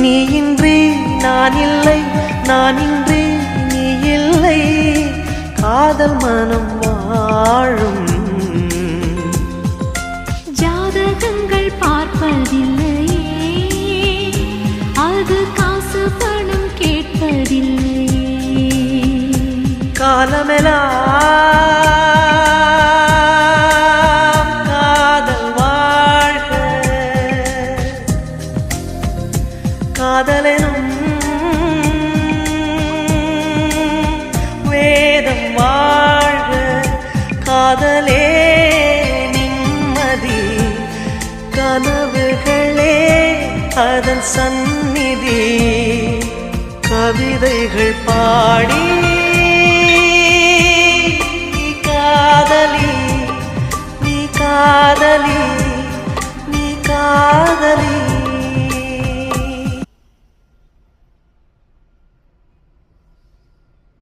நீ இன்றி நான் இல்லை, நான் இன்றி நீ இல்லை, காதல் மனம் வாழும். ஜாதகங்கள் பார்ப்பதில்லையே, அது காசு பணம் கேட்பதில்லையே. காலமெல்லாம் காதல் வாழ்க, காதலெனும் வேதம் வாழ்க, காதலே நிம்மதி, கனவுகளே அதன் சந்நிதி. கவிதைகள் பாடி நீ காதலி, நீ காதலி, நீ காதலி.